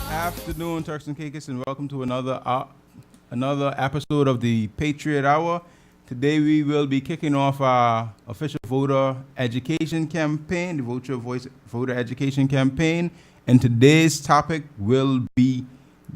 Afternoon, Turks and Caicos, and welcome to another episode of the Patriot Hour. Today we will be kicking off our official voter education campaign, the voter education campaign, and today's topic will be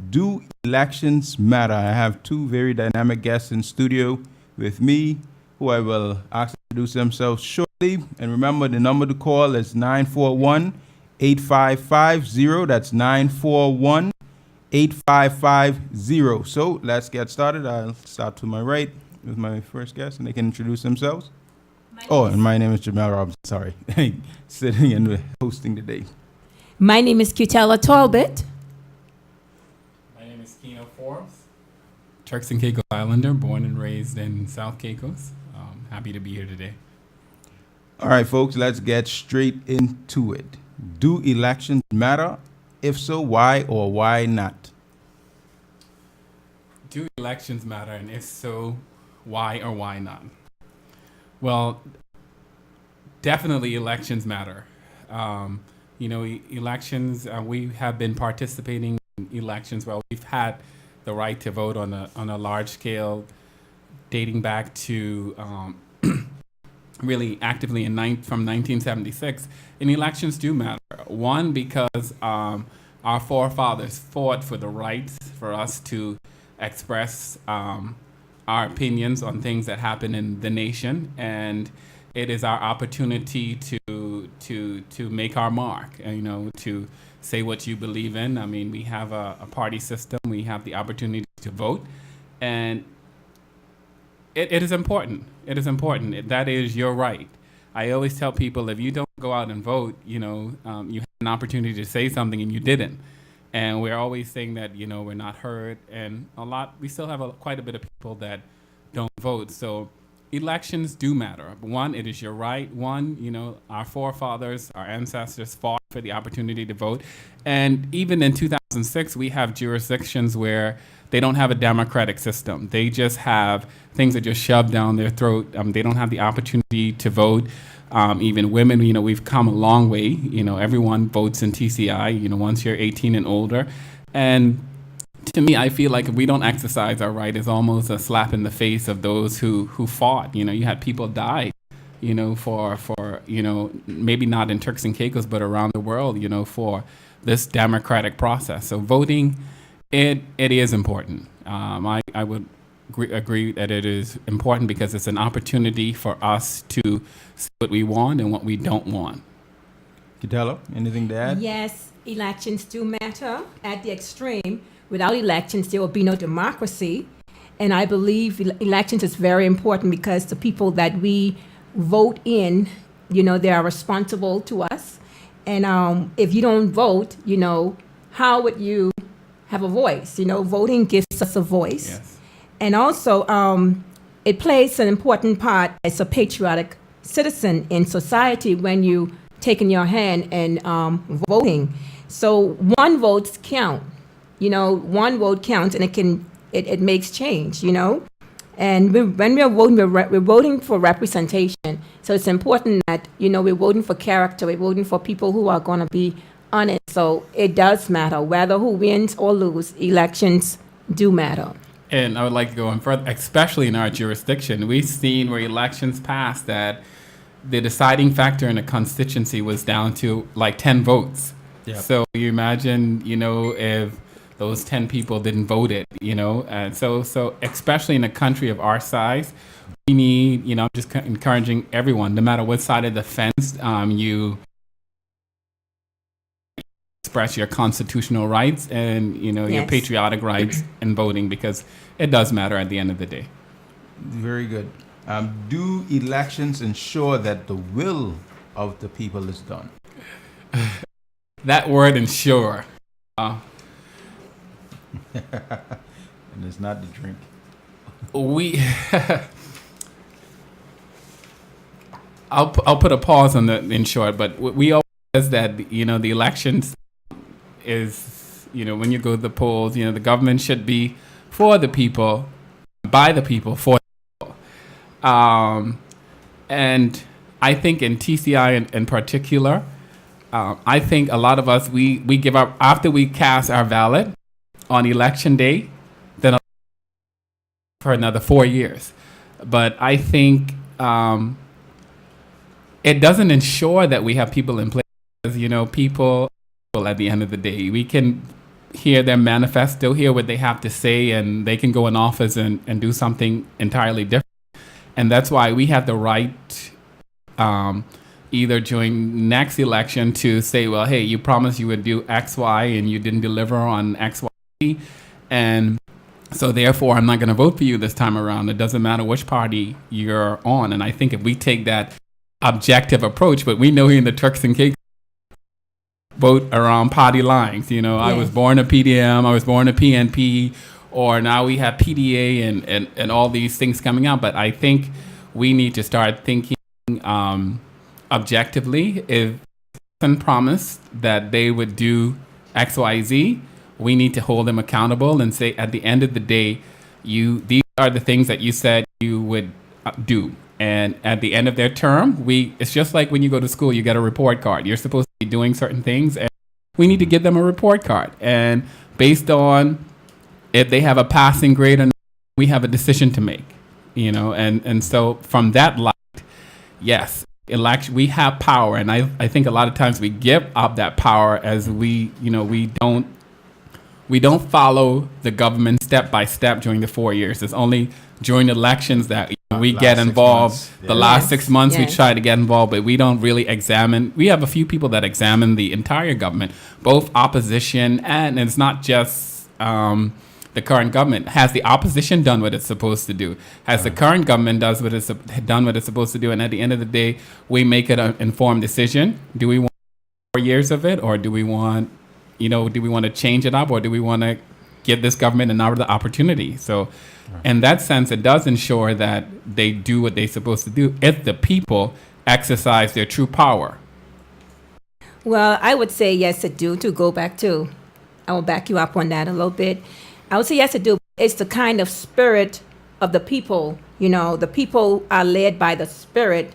Do Elections Matter? I have two very dynamic guests in studio with me, who I will ask to introduce themselves shortly. And remember, the number to call is 941-8550. That's 941-8550. So let's get started. I'll start to my right with my first guest, and they can introduce themselves. And my name is Jamell Robinson. Sorry, sitting and hosting today. My name is Cutella Talbot. My name is Keno Forbes, Turks and Caicos Islander, born and raised in South Caicos. Happy to be here today. All right, folks, let's get straight into it. Do elections matter? If so, why or why not? Do elections matter? And if so, why or why not? Well, definitely elections matter. Elections, we have been participating in elections where we've had the right to vote on a large scale dating back to really actively from 1976. And elections do matter. One, because our forefathers fought for the rights for us to express our opinions on things that happen in the nation, and it is our opportunity to make our mark, to say what you believe in. I mean, we have a party system, we have the opportunity to vote, and it is important. It is important. That is your right. I always tell people, if you don't go out and vote, you have an opportunity to say something and you didn't. And we're always saying that, we're not heard. And we still have quite a bit of people that don't vote. So elections do matter. One, it is your right. One, our forefathers, our ancestors fought for the opportunity to vote. And even in 2006, we have jurisdictions where they don't have a democratic system. They just have things that just shoved down their throat. They don't have the opportunity to vote. Even women, we've come a long way. Everyone votes in TCI, once you're 18 and older. And to me, I feel like if we don't exercise our right, it's almost a slap in the face of those who fought. You had people die, for maybe not in Turks and Caicos, but around the world, for this democratic process. So voting, it is important. I would agree that it is important because it's an opportunity for us to see what we want and what we don't want. Cutella, anything to add? Yes, elections do matter at the extreme. Without elections, there will be no democracy. And I believe elections is very important because the people that we vote in, they are responsible to us. And if you don't vote, how would you have a voice? Voting gives us a voice. Yes. And also, it plays an important part as a patriotic citizen in society when you take in your hand and voting. So one vote counts. One vote counts, and it makes change. And when we're voting, we're voting for representation. So it's important that we're voting for character. We're voting for people who are going to be honest. So it does matter whether who wins or lose. Elections do matter. And I would like to go on further, especially in our jurisdiction. We've seen where elections passed that the deciding factor in a constituency was down to like 10 votes. Yep. So you imagine, if those 10 people didn't vote it, and so especially in a country of our size, we need, I'm just encouraging everyone, no matter what side of the fence you express your constitutional rights and your patriotic rights in voting, because it does matter at the end of the day. Very good. Do elections ensure that the will of the people is done? That word, ensure. And it's not the drink. I'll put a pause on the ensure, but we always says that the elections is, when you go to the polls, the government should be for the people, by the people, for the people. And I think in TCI in particular, I think a lot of us, we give up after we cast our ballot on election day, then for another 4 years. But I think it doesn't ensure that we have people in place. People at the end of the day, we can hear their manifesto, hear what they have to say, and they can go in office and do something entirely different. And that's why we have the right, either during next election, to say, well, hey, you promised you would do X, Y, and you didn't deliver on X, Y, and so therefore I'm not going to vote for you this time around. It doesn't matter which party you're on. And I think if we take that objective approach, but we know here in the Turks and Caicos, vote around party lines. Yes. I was born a PDM, I was born a PNP, or now we have PDA and all these things coming out. But I think we need to start thinking objectively. If someone promised that they would do X, Y, Z, we need to hold them accountable and say, at the end of the day, these are the things that you said you would do. And at the end of their term, it's just like when you go to school, you get a report card. You're supposed to be doing certain things, and we need to give them a report card. And based on if they have a passing grade or not, we have a decision to make. And so from that light, yes, election, we have power. And I think a lot of times we give up that power as we don't follow the government step by step during the 4 years. It's only during elections that we get involved. The last 6 months we try to get involved, but we don't really examine. We have a few people that examine the entire government, both opposition, and it's not just the current government. Has the opposition done what it's supposed to do? Has the current government done what it's supposed to do? And at the end of the day, we make it an informed decision. Do we want 4 years of it, or do we want to change it up, or do we want to give this government another opportunity? So in that sense, it does ensure that they do what they're supposed to do if the people exercise their true power. Well, I would say yes, it do. I will back you up on that a little bit. I would say yes, it do. It's the kind of spirit of the people. The people are led by the spirit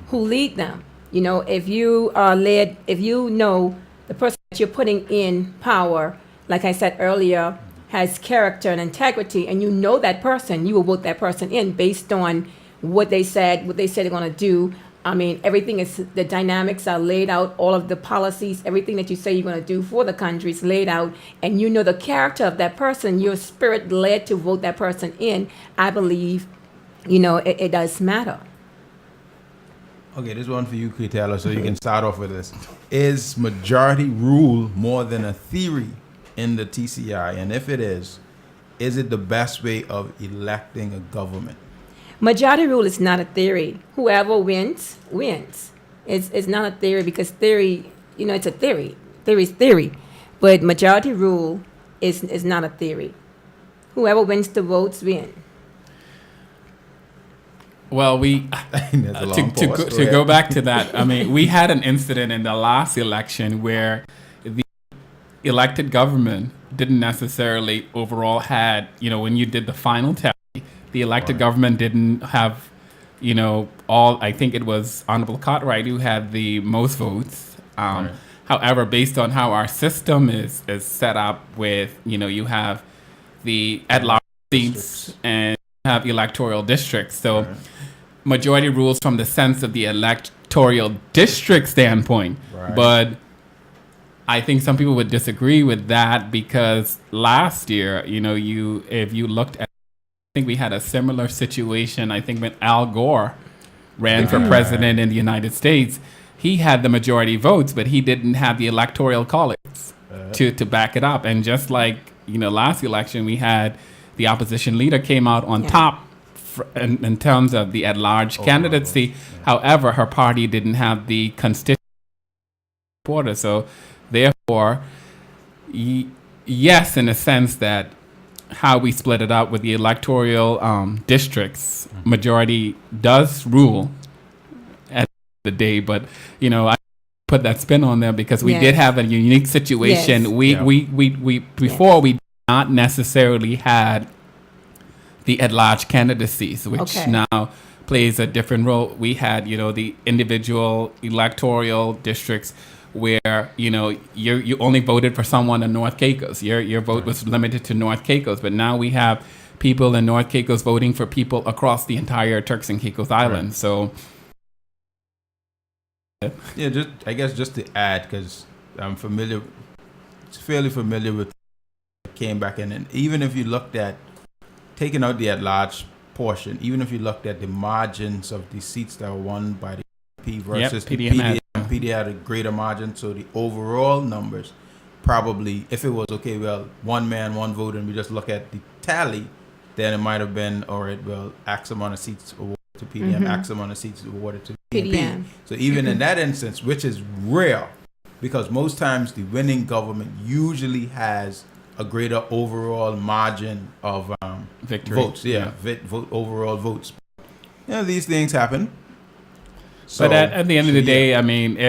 who lead them. If you are led, if the person that you're putting in power, like I said earlier, has character and integrity, and that person, you will vote that person in based on what they said they're going to do. I mean, the dynamics are laid out, all of the policies, everything that you say you're going to do for the country is laid out, and the character of that person, your spirit led to vote that person in. I believe, it does matter. Okay, this one for you, Cutella, so you can start off with this. Is majority rule more than a theory in the TCI? And if it is it the best way of electing a government? Majority rule is not a theory. Whoever wins, wins. It's not a theory, because theory, it's a theory. Theory is theory. But majority rule is not a theory. Whoever wins the votes win. Well, to go back to that, I mean, we had an incident in the last election where the elected government didn't necessarily overall had, when you did the final tally, the elected government didn't have, I think it was Honorable Cartwright who had the most votes. However, based on how our system is set up with, you have the at-large seats and you have electoral districts. So majority rules from the sense of the electoral district standpoint. But I think some people would disagree with that, because last year, if you looked at, I think we had a similar situation, I think when Al Gore ran for president in the United States, he had the majority votes, but he didn't have the electoral college to back it up. And just like, last election, we had the opposition leader came out on top in terms of the at-large candidacy. However, her party didn't have the constituent supporter. So therefore, yes, in a sense that how we split it up with the electoral districts, majority does rule at the day. But, I put that spin on there because we did have a unique situation. We before we did not necessarily had the at-large candidacies, which now plays a different role. We had, the individual electoral districts where you only voted for someone in North Caicos. Your vote was limited to North Caicos, but now we have people in North Caicos voting for people across the entire Turks and Caicos Island. Right. So Yeah, just to add, because I'm fairly familiar with what came back in, and even if you looked at taking out the at-large portion, even if you looked at the margins of the seats that were won by the P versus the PDM PD had a greater margin, so the overall numbers probably, if it was okay, well, one man, one vote, and we just look at the tally, then it might have been, all right, well, X amount of seats awarded to PDM, X amount of seats awarded to PDM. So even in that instance, which is rare, because most times the winning government usually has a greater overall margin of victory votes. Overall votes. These things happen. So, but at the end of the day, I mean,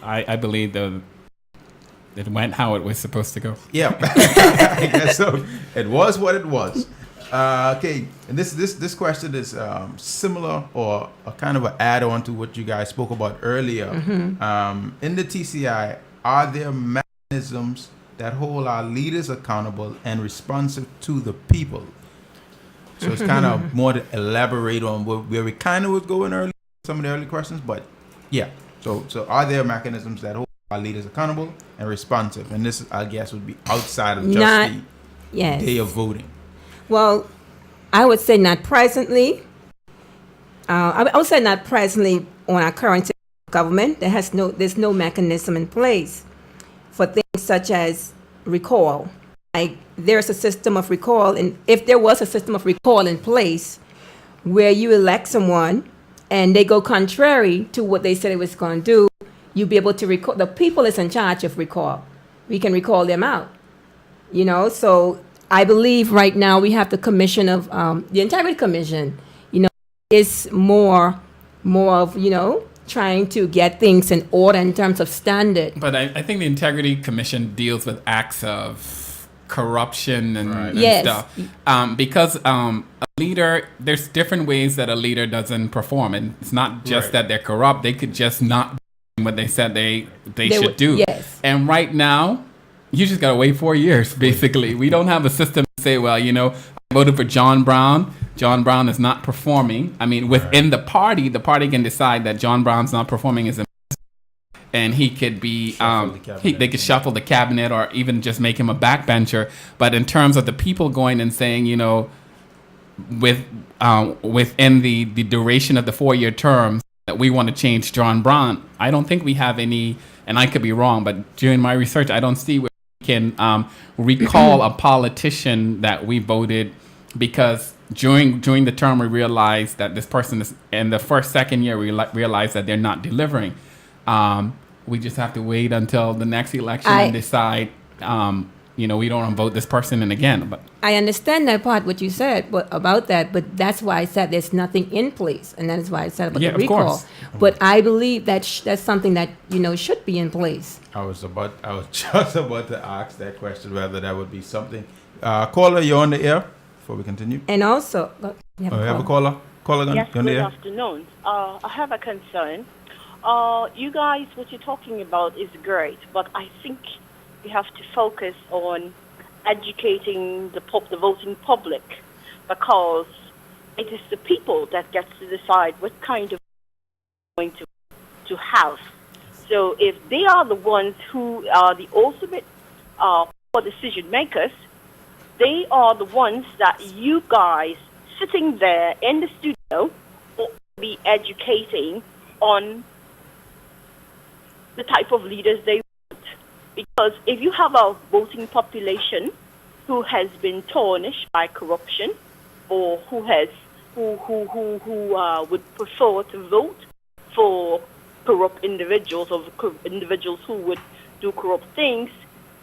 I believe it went how it was supposed to go. Yeah, I guess so. It was what it was. Okay, and this question is similar or a kind of an add-on to what you guys spoke about earlier. In the TCI, are there mechanisms that hold our leaders accountable and responsive to the people? So it's kind of more to elaborate on where we kind of was going earlier, some of the early questions, but yeah. So are there mechanisms that hold our leaders accountable and responsive? And this, I guess, would be outside of just the day of voting. Well, I would say not presently. I would say not presently on our current government. There's no mechanism in place for things such as recall. Like there's a system of recall, and if there was a system of recall in place where you elect someone and they go contrary to what they said it was going to do, you'll be able to recall. The people is in charge of recall. We can recall them out. So I believe right now we have the commission of the Integrity Commission. Is more of trying to get things in order in terms of standard. But I think the Integrity Commission deals with acts of corruption and stuff. Because a leader, there's different ways that a leader doesn't perform, and it's not just that they're corrupt. They could just not do what they said they should do. Yes. And right now, you just gotta wait 4 years. Basically, we don't have a system to say, well, I voted for John Brown. John Brown is not performing. I mean, within the party can decide that John Brown's not performing as a, and he could be, they could shuffle the cabinet or even just make him a backbencher. But in terms of the people going and saying, within the duration of the 4-year term that we want to change John Brown, I don't think we have any, and I could be wrong, but during my research, I don't see where we can recall a politician that we voted because during the term we realized that this person is, in the second year we realized that they're not delivering. We just have to wait until the next election and decide, we don't want to vote this person in again. But I understand that part, what you said about that, but that's why I said there's nothing in place, and that is why I said about the recall. Of course. But I believe that that's something that should be in place. I was just about to ask that question, whether that would be something. Caller, you're on the air before we continue. And also, you have a caller? Caller, yes, on the air? good afternoon. I have a concern. You guys, what you're talking about is great, but I think we have to focus on educating the voting public, because it is the people that gets to decide what kind of going to have. So if they are the ones who are the ultimate decision makers, they are the ones that you guys sitting there in the studio will be educating on the type of leaders they want. Because if you have a voting population who has been tarnished by corruption, or who would prefer to vote for corrupt individuals, or individuals who would do corrupt things,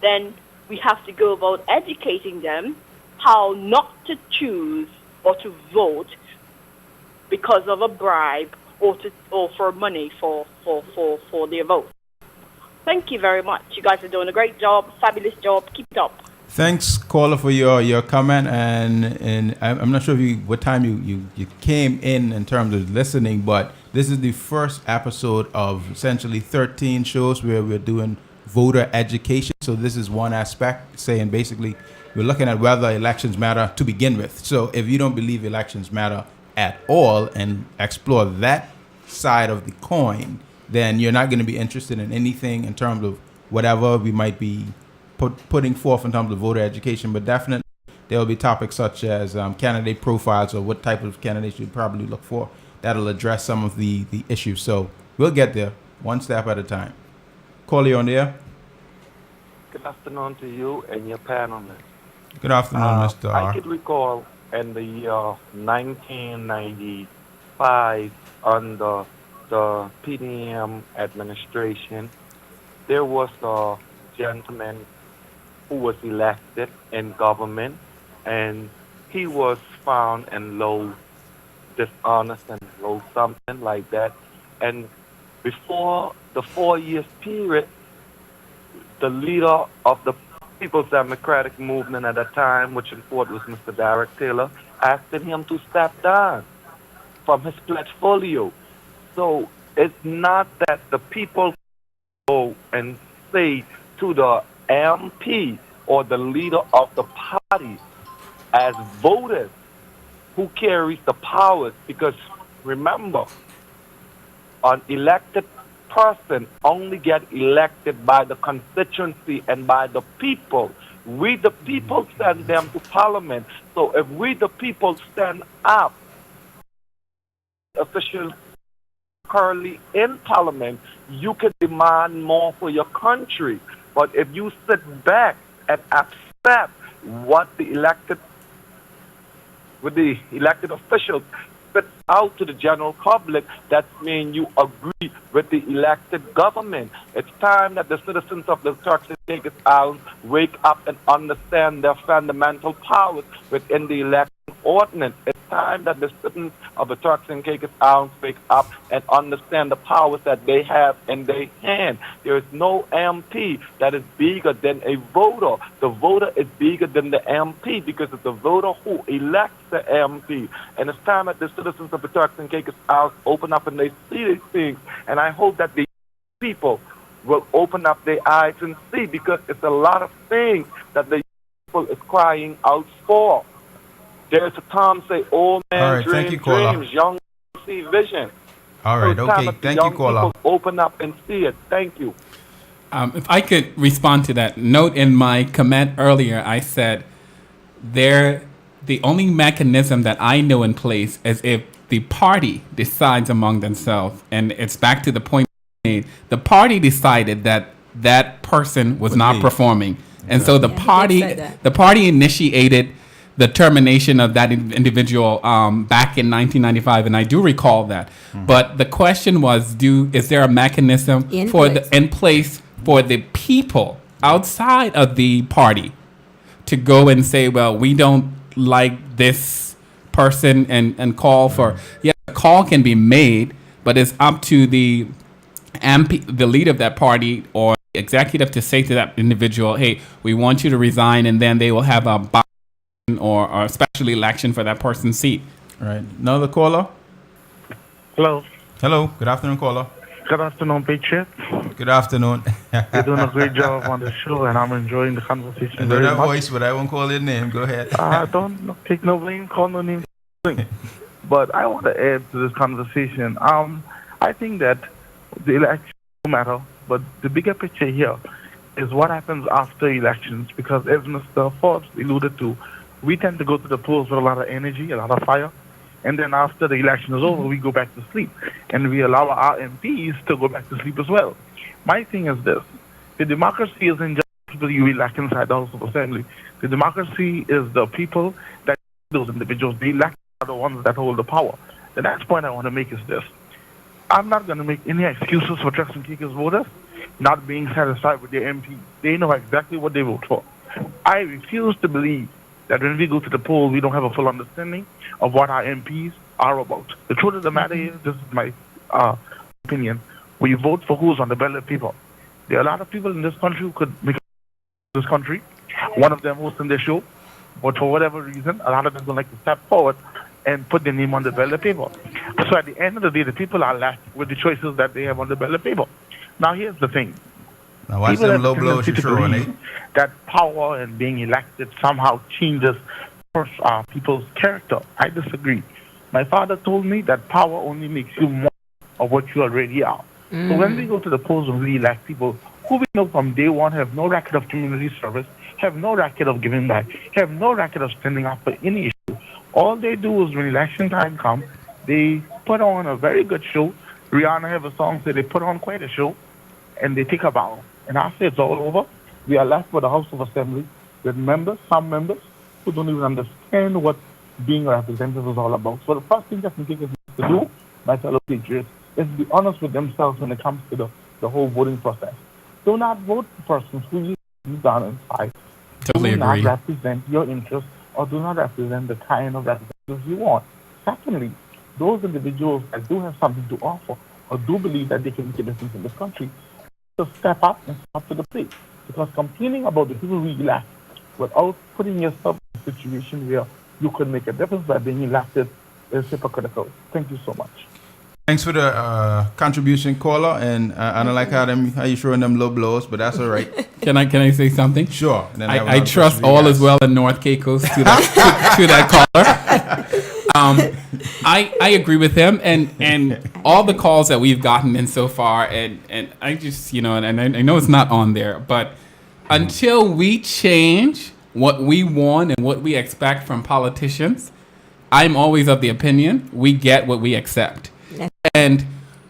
then we have to go about educating them how not to choose or to vote because of a bribe or for money for their vote. Thank you very much. You guys are doing a great job, fabulous job. Keep it up. Thanks, caller, for your comment, and I'm not sure what time you came in terms of listening, but This is the first episode of essentially 13 shows where we're doing voter education. So this is one aspect, saying basically we're looking at whether elections matter to begin with. So if you don't believe elections matter at all and explore that side of the coin, then you're not going to be interested in anything in terms of whatever we might be putting forth in terms of voter education. But definitely there will be topics such as candidate profiles or what type of candidates you'd probably look for. That'll address some of the issues. So we'll get there one step at a time. Caller, you on there? Good afternoon to you and your panelists. Good afternoon, Mr. I R. could recall in the year 1995, under the PDM administration, there was a gentleman who was elected in government, and he was found in low dishonest and low something like that. And before the 4 years period, the leader of the People's Democratic Movement at the time, which in Ford was Mr. Derek Taylor, asked him to step down from his portfolio. So it's not that the people go and say to the MP or the leader of the party as voters who carries the powers, because remember, an elected person only get elected by the constituency and by the people. We the people send them to parliament. So if we the people stand up, officials currently in parliament, you can demand more for your country. But if you sit back and accept what the elected officials spit out to the general public, that means you agree with the elected government. It's time that the citizens of the Turks and Caicos Islands wake up and understand their fundamental powers within the election ordinance. It's time that the citizens of the Turks and Caicos Islands wake up and understand the powers that they have in their hand. There is no MP that is bigger than a voter. The voter is bigger than the MP because it's the voter who elects the MP. And it's time that the citizens of the Turks and Caicos Islands open up and they see these things. And I hope that the people will open up their eyes and see, because it's a lot of things that the people is crying out for. There's a time say, old man dream dreams, young see vision. All right, so it's time okay. that the Thank you, young caller. people open up and see it. Thank you. If I could respond to that note, in my comment earlier, I said the only mechanism that I know in place is if the party decides among themselves, and it's back to the point made. The party decided that that person was not performing, and so the party initiated the termination of that individual back in 1995, and I do recall that. Mm-hmm. But the question was, is there a mechanism in place for the people outside of the party to go and say, well, we don't like this person and call for? Yeah, a call can be made, but it's up to the MP, the leader of that party or executive, to say to that individual, hey, we want you to resign, and then they will have a or a special election for that person's seat. All right. Another caller? Hello. Hello. Good afternoon, caller. Good afternoon, Patriot. Good afternoon. You're doing a great job on the show, and I'm enjoying the conversation I know very that much. voice, but I won't call your name. Go ahead. Don't take no blame, call no name. But I want to add to this conversation. I think that the election don't matter, but the bigger picture here is what happens after elections, because as Mr. Forbes alluded to, we tend to go to the polls with a lot of energy, a lot of fire, and then after the election is over, we go back to sleep, and we allow our MPs to go back to sleep as well. My thing is this: the democracy isn't just people you elect inside the House of Assembly. The democracy is the people that those individuals they elect are the ones that hold the power. The next point I want to make is this: I'm not going to make any excuses for Turks and Caicos voters not being satisfied with their MP. They know exactly what they vote for. I refuse to believe that when we go to the poll, we don't have a full understanding of what our MPs are about. The truth of the matter is, this is my opinion, we vote for who's on the ballot people. There are a lot of people in this country who could make this country. One of them hosting their show, but for whatever reason, a lot of them don't like to step forward and put their name on the ballot paper. So at the end of the day, the people are left with the choices that they have on the ballot paper. Now, here's the thing. Now watch People them have a low blows tendency you're to throwing, eh? believe that power and being elected somehow changes people's character. I disagree. My father told me that power only makes you more of what you already are. So when we go to the polls and we elect people who we know from day one have no record of community service, have no record of giving back, have no record of standing up for any issue, all they do is when election time comes, they put on a very good show. Rihanna have a song that they put on quite a show, and they take a bow. And after it's all over, we are left with the House of Assembly with some members, who don't even understand what being a representative is all about. So the first thing that Mr. needs to do, my fellow patriots, is be honest with themselves when it comes to the whole voting process. Do not vote for persons who you down inside. Totally do agree. not represent your interests or do not represent the kind of representatives you want. Secondly, those individuals that do have something to offer or do believe that they can make a difference in this country, to step up and step up to the plate. Because complaining about the people we elect without putting yourself in a situation where you could make a difference by being elected is hypocritical. Thank you so much. Thanks for the contribution, caller, and I don't like how you showing them low blows, but that's all right. Can I say something? Sure. And then I trust all is well in North Caicos to that to that caller. I agree with him and all the calls that we've gotten in so far, and I just and I know it's not on there, but until we change what we want and what we expect from politicians, I'm always of the opinion we get what we accept. And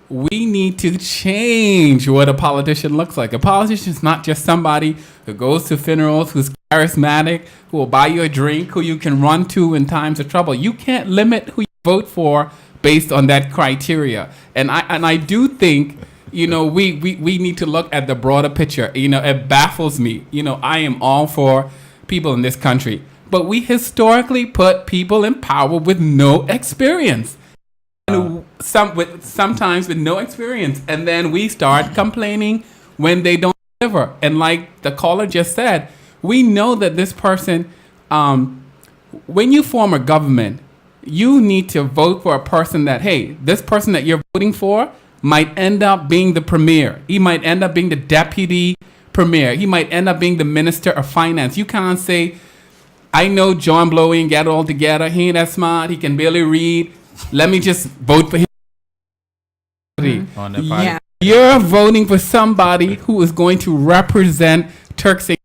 we need to change what a politician looks like. A politician is not just somebody who goes to funerals, who's charismatic, who will buy you a drink, who you can run to in times of trouble. You can't limit who you vote for based on that criteria. And I do think, we need to look at the broader picture. It baffles me. I am all for people in this country, but we historically put people in power with no experience. Sometimes with no experience, and then we start complaining when they don't deliver. And like the caller just said, we know that this person, when you form a government, you need to vote for a person that, hey, this person that you're voting for might end up being the premier. He might end up being the deputy premier. He might end up being the minister of finance. You can't say, I know John Blow ain't got it all together. He ain't that smart. He can barely read. Let me just vote for him. Yeah. You're voting for somebody who is going to represent Turks and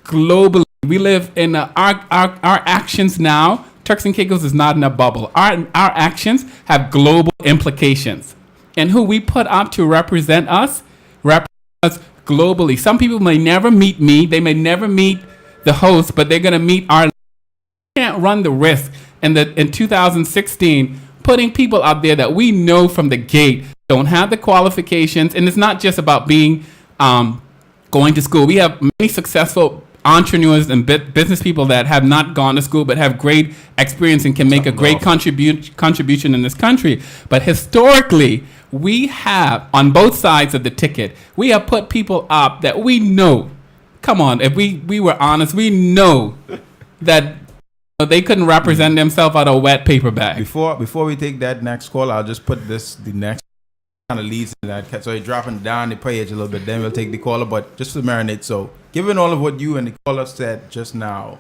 globally. We live in our actions now. Turks and Caicos is not in a bubble. Our actions have global implications. And who we put up to represent us globally. Some people may never meet me. They may never meet the host, but they're going to meet our. Can't run the risk. And in 2016, putting people out there that we know from the gate don't have the qualifications. And it's not just about being going to school. We have many successful entrepreneurs and business people that have not gone to school but have great experience and can make a great contribution in this country. But historically, we have, on both sides of the ticket, we have put people up that we know. Come on, if we were honest, we know that they couldn't represent themselves out of a wet paper bag. Before we take that next call, I'll just put the next kind of leads in that. So you're dropping down the page a little bit, then we'll take the caller, but just to marinate. So given all of what you and the caller said just now,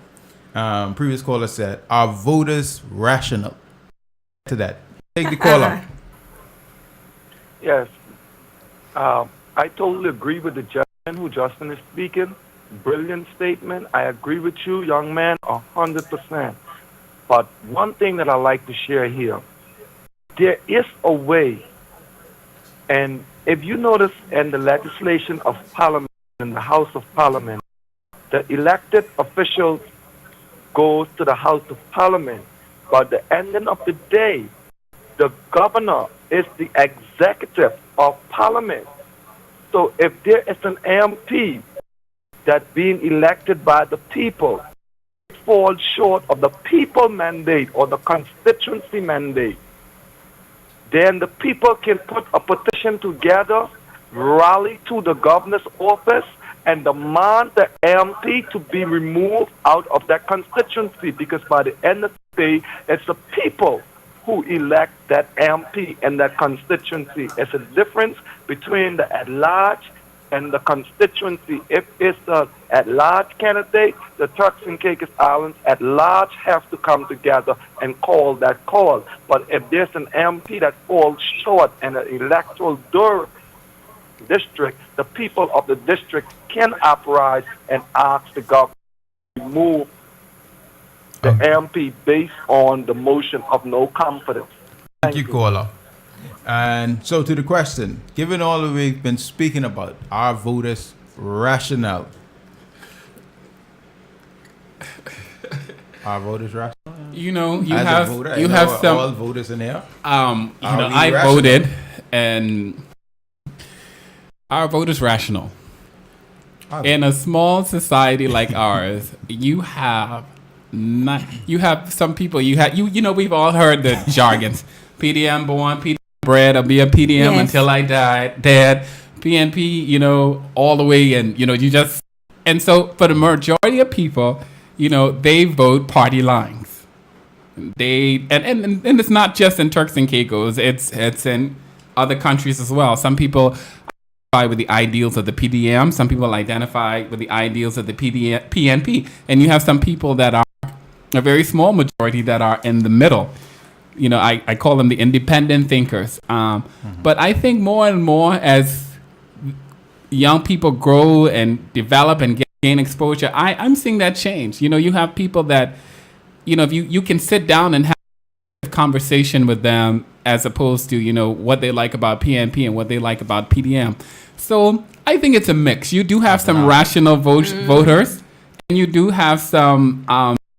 previous caller said, are voters rational? To that. Take the caller. Yes. I totally agree with the gentleman who just finished speaking. Brilliant statement. I agree with you, young man, 100%. But one thing that I like to share here, there is a way, and if you notice in the legislation of Parliament, in the House of Parliament, the elected officials goes to the House of Parliament, but at the ending of the day, the governor is the executive of Parliament. So if there is an MP that being elected by the people falls short of the people mandate or the constituency mandate, then the people can put a petition together, rally to the governor's office, and demand the MP to be removed out of that constituency, because by the end of the day, it's the people who elect that MP and that constituency. It's a difference between the at-large and the constituency. If it's the at-large candidate, the Turks and Caicos Islands at-large have to come together and call that call. But if there's an MP that falls short in an electoral district, the people of the district can uprise and ask the government to remove the MP based on the motion of no confidence. Thank you, caller. And so to the question, given all that we've been speaking about, our voters' rationale. Our voters' rationale? You know, you As have a voter, you I have know some. all voters in there. You know, we I rational? voted, and our vote is rational. In a small society like ours, you have some people. You know, we've all heard the jargons. PDM born, PDM bred. I'll be a PDM Yes. until I die. Dead. PNP. You know, all the way, and you know, and so for the majority of people, you know, they vote party lines. They and it's not just in Turks and Caicos. It's in other countries as well. Some people identify with the ideals of the PDM. Some people identify with the ideals of the PNP, and you have some people that are a very small majority that are in the middle. You know, I call them the independent thinkers. But I think more and more as young people grow and develop and gain exposure, I'm seeing that change. You know, you have people that, you know, if you can sit down and have a conversation with them as opposed to, you know, what they like about PNP and what they like about PDM. So I think it's a mix. You do have some rational voters, and you do have some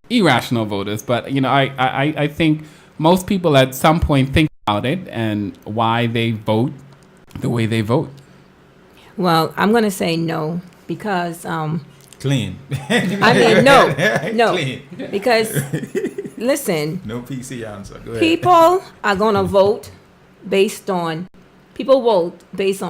irrational voters. But, you know, I think most people at some point think about it and why they vote the way they vote. Well, I'm going to say no because Clean. I mean no, Clean. because listen, No PC answer. Go ahead. people are going to vote based on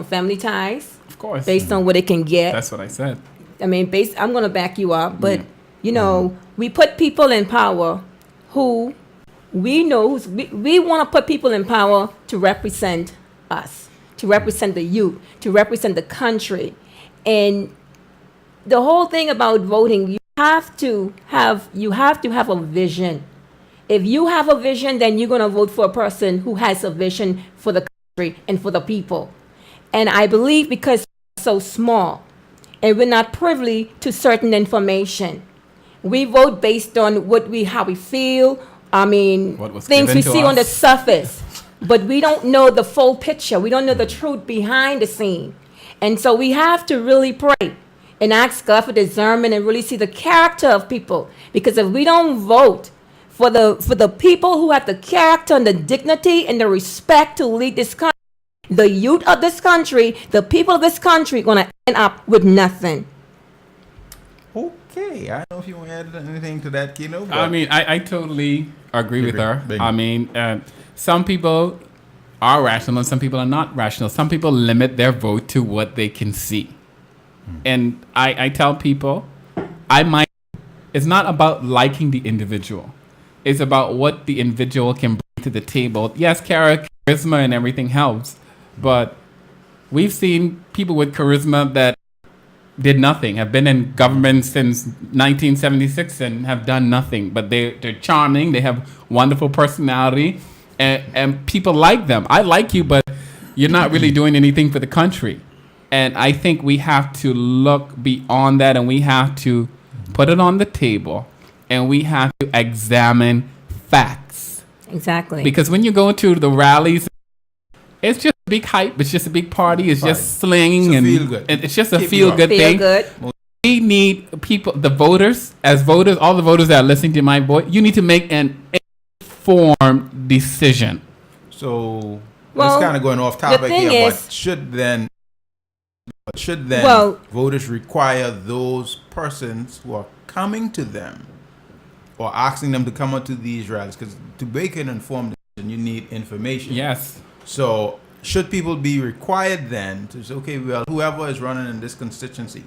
family ties, Of course. based on what they can get. That's what I said. I mean, I'm going to back you up, but you know, we put people in power who we know we want to put people in power to represent us, to represent the youth, to represent the country. And the whole thing about voting, you have to have a vision. If you have a vision, then you're going to vote for a person who has a vision for the country and for the people. And I believe because we're so small and we're not privy to certain information, we vote based on how we feel. I mean, What was things given we to see on the us. surface, but we don't know the full picture. We don't know the truth behind the scene. And so we have to really pray and ask God for discernment and really see the character of people. Because if we don't vote for the people who have the character and the dignity and the respect to lead this country, the youth of this country, the people of this country, are going to end up with nothing. Okay. I don't know if you want to add anything to that, Keno. I mean, I totally agree with her. Big. I mean, some people are rational and some people are not rational. Some people limit their vote to what they can see. And I tell people, it's not about liking the individual. It's about what the individual can bring to the table. Yes, charisma and everything helps, but we've seen people with charisma that did nothing, have been in government since 1976 and have done nothing, but they're charming, they have wonderful personality, and people like them. I like you, but you're not really doing anything for the country. And I think we have to look beyond that, and we have to put it on the table, and we have to examine facts. Exactly. Because when you go to the rallies, it's just a big hype. It's just a big party. It's just slinging, It's a and feel-good. and it's just a Keep you feel-good Feel thing. good. We need people, the voters, all the voters that are listening to my voice. You need to make an informed decision. So Well, it's kind of going off topic thing here, is- but should then Well- voters require those persons who are coming to them or asking them to come out to these rallies? Because to make an informed decision, you need information. Yes. So should people be required then to say, okay, well, whoever is running in this constituency,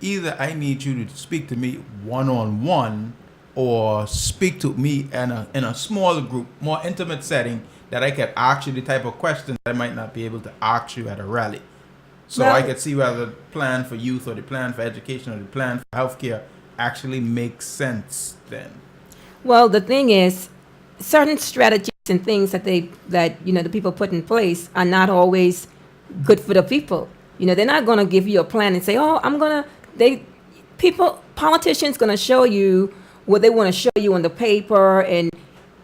either I need you to speak to me one-on-one or speak to me in a smaller group, more intimate setting that I can ask you the type of questions I might not be able to ask you at a rally. So Well- I could see whether the plan for youth or the plan for education or the plan for healthcare actually makes sense then. Well, the thing is, certain strategies and things that the people put in place are not always good for the people. They're not going to give you a plan and say, "Oh, politicians going to show you what they want to show you on the paper, and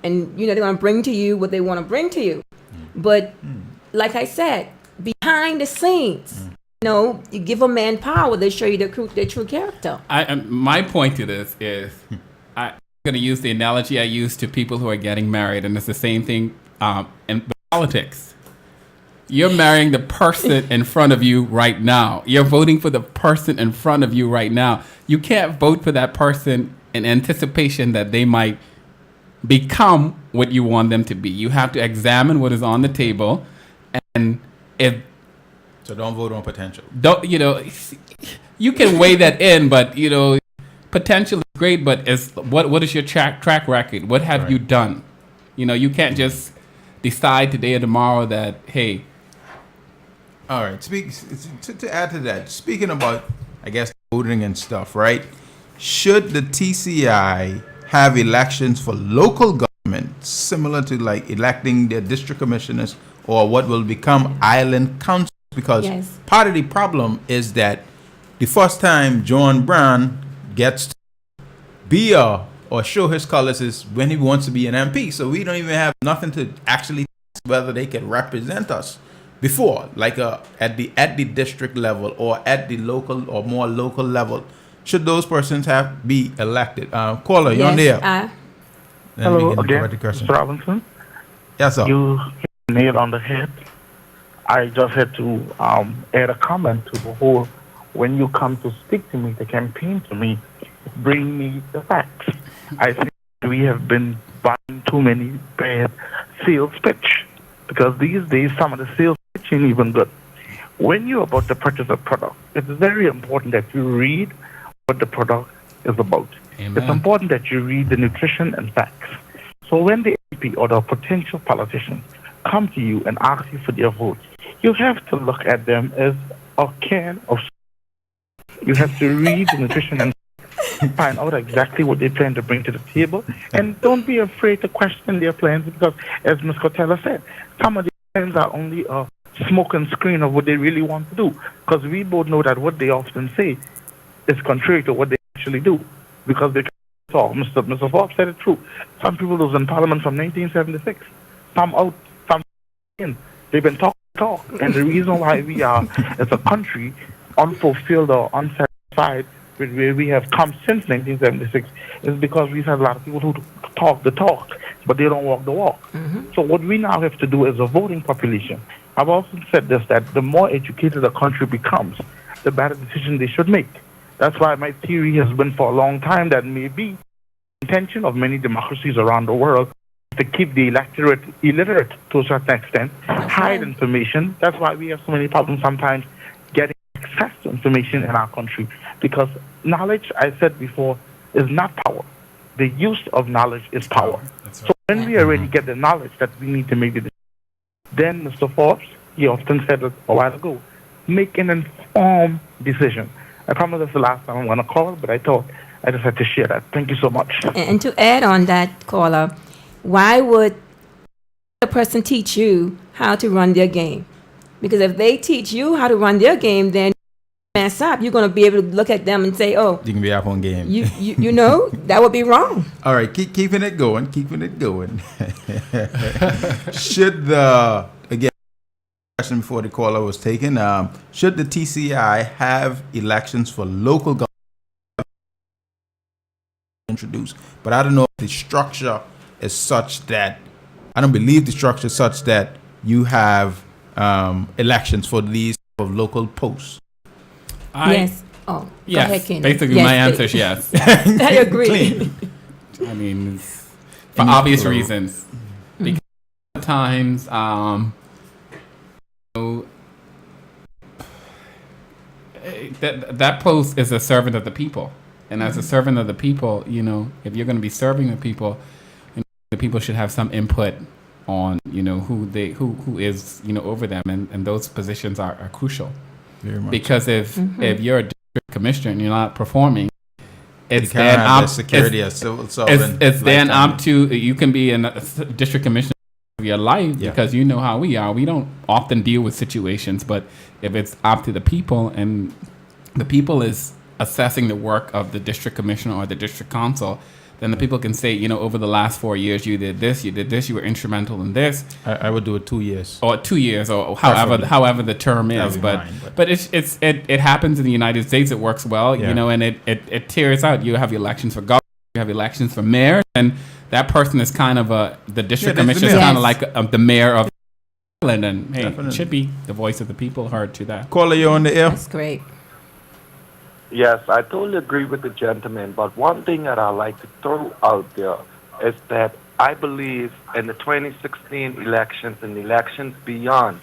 they're going to bring to you what they want to bring to you." But like I said, behind the scenes, you give a man power, they show you their true character. My point to this is, I'm going to use the analogy I use to people who are getting married, and it's the same thing in politics. You're marrying the person in front of you right now. You're voting for the person in front of you right now. You can't vote for that person in anticipation that they might become what you want them to be. You have to examine what is on the table, and So don't vote on potential. you can weigh that in, but potential is great, but what is your track record? What have you done? You can't just decide today or tomorrow that, hey. All right. To add to that, speaking about, I guess, voting and stuff, right? Should the TCI have elections for local government similar to like electing their district commissioners or what will become island councils? Because part of the problem is that the first time John Brown gets to be or show his colors is when he wants to be an MP. So we don't even have nothing to actually test whether they can represent us before, like at the district level or at the local or more local level. Should those persons be elected? Caller, you're on there. Hello again, Mr. Robinson. Yes, sir. You hit the nail on the head. I just had to add a comment to the whole, when you come to speak to me, to campaign to me, bring me the facts. I think we have been buying too many bad sales pitch, because these days some of the sales pitch ain't even good. When you're about to purchase a product, it's very important that you read what the product is about. Amen. It's important that you read the nutrition and facts. So when the MP or the potential politician come to you and ask you for their vote, you have to look at them as a can of. You have to read the nutrition and find out exactly what they plan to bring to the table, and don't be afraid to question their plans, because, as Ms. Cutella said, some of the plans are only a smoke and screen of what they really want to do, because we both know that what they often say is contrary to what they actually do, because they talk. Mr. Forbes said it true. Some people was in Parliament from 1976. Some out, some in. They've been talk, and the reason why we are, as a country, unfulfilled or unsatisfied with where we have come since 1976 is because we've had a lot of people who talk the talk, but they don't walk the walk. So what we now have to do as a voting population, I've also said this, that the more educated a country becomes, the better decision they should make. That's why my theory has been for a long time that maybe the intention of many democracies around the world is to keep the electorate illiterate to a certain extent, hide information. That's why we have so many problems sometimes getting access to information in our country, because knowledge, I said before, is not power. The use of knowledge is power. Right. So when we already get the knowledge that we need to make the decision, then Mr. Forbes, he often said it a while ago, make an informed decision. I promise that's the last time I'm going to call, but I thought I just had to share that. Thank you so much. And to add on that, caller, why would the person teach you how to run their game? Because if they teach you how to run their game, then you mess up. You're going to be able to look at them and say, "Oh, You can be up on game. you know that would be wrong." All right, keeping it going. Should the, again, question before the caller was taken, should the TCI have elections for local government introduced? But I don't know if the structure is such that, I don't believe the structure is such that you have elections for these of local posts. Yes. Oh, yes. go ahead, Keno. Basically, Yes, my please. answer is yes. I agree. Clean. I mean, for obvious reasons. Because sometimes, that post is a servant of the people, and as a servant of the people, you know, if you're going to be serving the people, you know, the people should have some input on, you know, who is, you know, over them, and those positions are crucial. Very much. Because if you're a district commissioner and you're not performing, it's you can't have the security as civil servant. It's then up to you can be a district commissioner of your life, Yeah. because you know how we are. We don't often deal with situations, but if it's up to the people and the people is assessing the work of the district commissioner or the district council, then the people can say, you know, over the last 4 years you did this, you were instrumental in this, I would do it 2 years. or 2 years, or Preferably. however the term That is. would be But mine, it happens in the United States. It works well, Yeah. you know, and it tears out. You have elections for governor, you have elections for mayor, and that person is kind of the district Yeah, that's the commissioner is mayor. kind of like the mayor of Ireland, and hey, Definitely. it should be the voice of the people heard to that. Caller, you're on the air. That's great. Yes, I totally agree with the gentleman, but one thing that I like to throw out there is that I believe in the 2016 elections and elections beyond,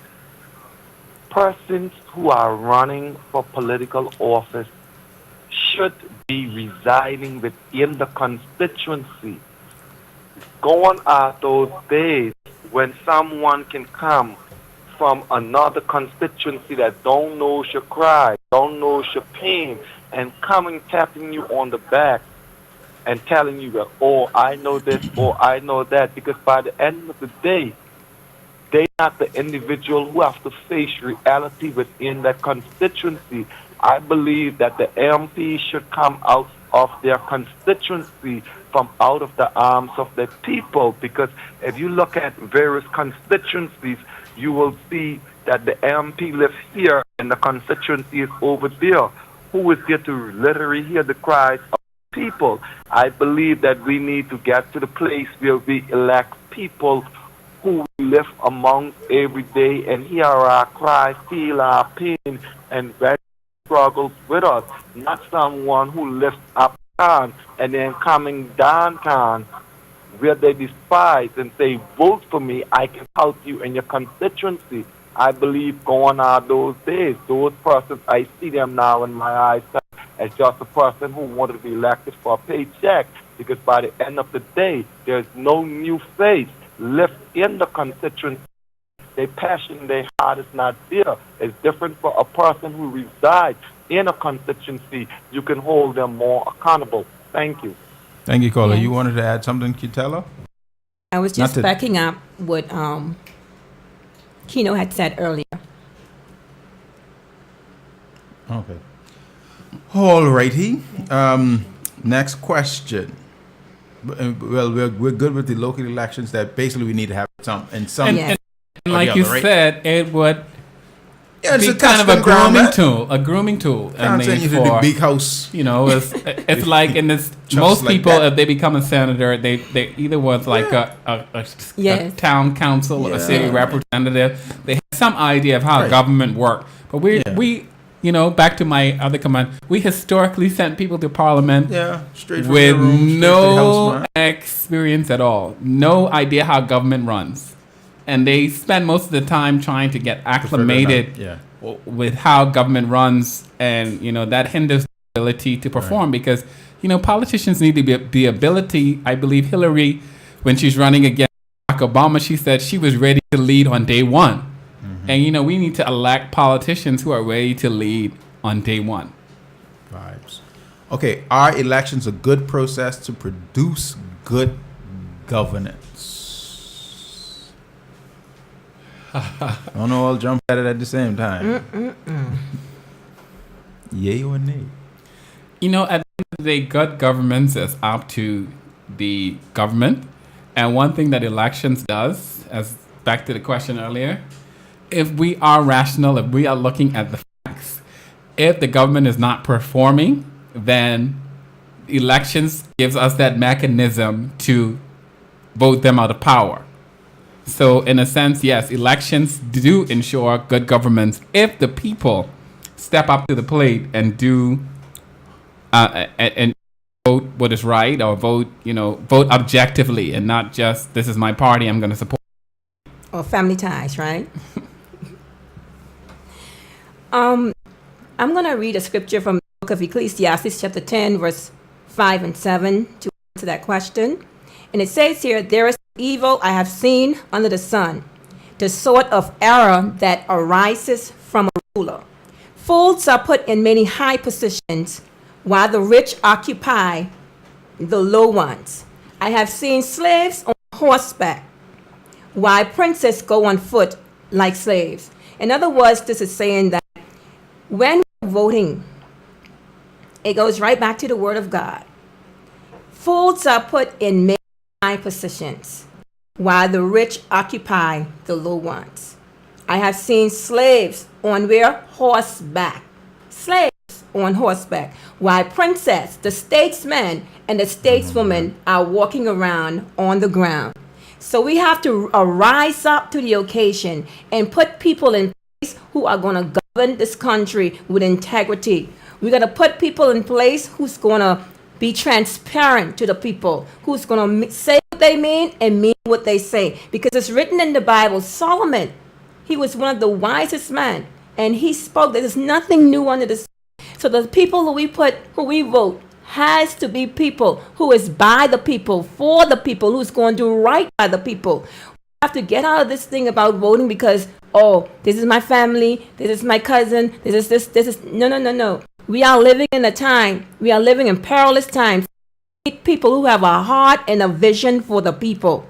persons who are running for political office should be residing within the constituency. Gone are those days when someone can come from another constituency that don't know your cry, don't know your pain, and coming tapping you on the back and telling you that, oh, I know this, or I know that, because by the end of the day, they're not the individual who have to face reality within that constituency. I believe that the MP should come out of their constituency, from out of the arms of the people, because if you look at various constituencies, you will see that the MP lives here and the constituency is over there. Who is there to literally hear the cries of people? I believe that we need to get to the place where we elect people who live amongst every day and hear our cries, feel our pain, and struggles with us. Not someone who lives uptown and then coming downtown where they despise and say, vote for me, I can help you in your constituency. I believe gone are those days. Those persons, I see them now in my eyes as just a person who wanted to be elected for a paycheck, because by the end of the day, there's no new face left in the constituency. Their passion, their heart is not there. It's different for a person who resides in a constituency. You can hold them more accountable. Thank you. Thank you, caller. Yes. You wanted to add something, Cutella? I was just Not to- backing up what Keno had said earlier. Okay. All righty. Next question. Well, we're good with the local elections. That basically we need to have some and some. Yeah. And or like the you other, right? said, it would Yeah, it's be a kind of a testing ground, grooming man. tool. A grooming tool. I'm and saying you made to the for, big house. you know, it's like in this. Just Most like people, that. if they become a senator, they either was like a Yes. town council, a city Yeah. representative. They have some idea of how Right. government work. But Yeah. we, you know, back to my other comment, we historically sent people to parliament Yeah, straight from with your room, straight to the no house, man. experience at all, no idea how government runs, and they spend most of the time trying to get To figure it out. acclimated Yeah. with how government runs, and you know that hinders the ability to perform, because you know politicians need to be the ability. I believe Hillary, when she's running against Barack Obama, she said she was ready to lead on day one, and you know we need to elect politicians who are ready to lead on day one. Vibes. Okay, are elections a good process to produce good governance? I don't know. I'll jump at it at the same time. Yay or nay? You know, at the end of the day, good governance is up to the government. And one thing that elections does, as back to the question earlier, if we are rational, if we are looking at the facts, if the government is not performing, then elections gives us that mechanism to vote them out of power. So in a sense, yes, elections do ensure good governance if the people step up to the plate and do and vote what is right, or vote objectively, and not just this is my party, I'm going to support. Or family ties, right? I'm going to read a scripture from the book of Ecclesiastes, chapter 10, verse 5 and 7 to answer that question. And it says here, there is evil I have seen under the sun, the sort of error that arises from a ruler. Fools are put in many high positions, while the rich occupy the low ones. I have seen slaves on horseback, while princes go on foot like slaves. In other words, this is saying that when we're voting, it goes right back to the Word of God. Fools are put in many high positions, while the rich occupy the low ones. I have seen slaves on where? Horseback. Slaves on horseback, while princes, the statesmen, and the stateswomen are walking around on the ground. So we have to rise up to the occasion and put people in place who are going to govern this country with integrity. We're going to put people in place who's going to be transparent to the people, who's going to say what they mean and mean what they say. Because it's written in the Bible, Solomon, he was one of the wisest men, and he spoke that there's nothing new under the sun. So the people who we vote, has to be people who is by the people, for the people, who's going to do right by the people. We have to get out of this thing about voting because, oh, this is my family, this is my cousin, this is, no. We are living in in perilous times. We need people who have a heart and a vision for the people.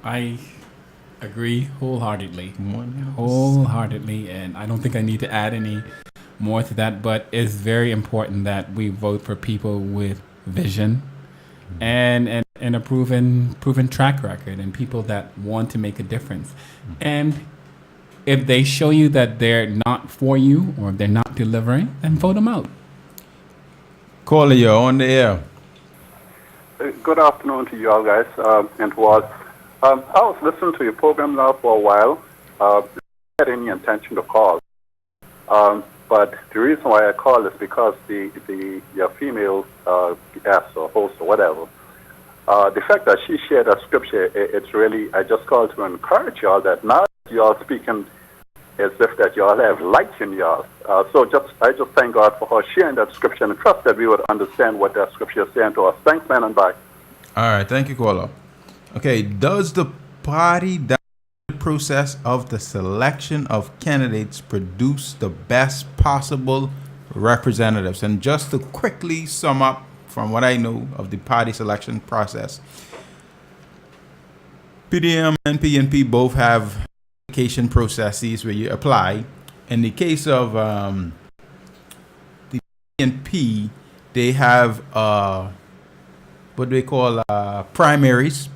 I agree wholeheartedly, and I don't think I need to add any more to that, but it's very important that we vote for people with vision and a proven track record, and people that want to make a difference. And if they show you that they're not for you or they're not delivering, then vote them out. Caller, you're on the air. Good afternoon to you all guys, and to all. I was listening to your program now for a while. I had any intention to call. But the reason why I call is because your female guest or host or whatever, the fact that she shared that scripture, it's really, I just called to encourage y'all that now y'all speaking as if that y'all have light in y'all. I just thank God for her sharing that scripture and trust that we would understand what that scripture is saying to us. Thanks, man, and bye. All right, thank you, caller. Okay, does the party process of the selection of candidates produce the best possible representatives? And just to quickly sum up from what I know of the party selection process, PDM and PNP both have application processes where you apply. In the case of the PNP, they have what they call primaries,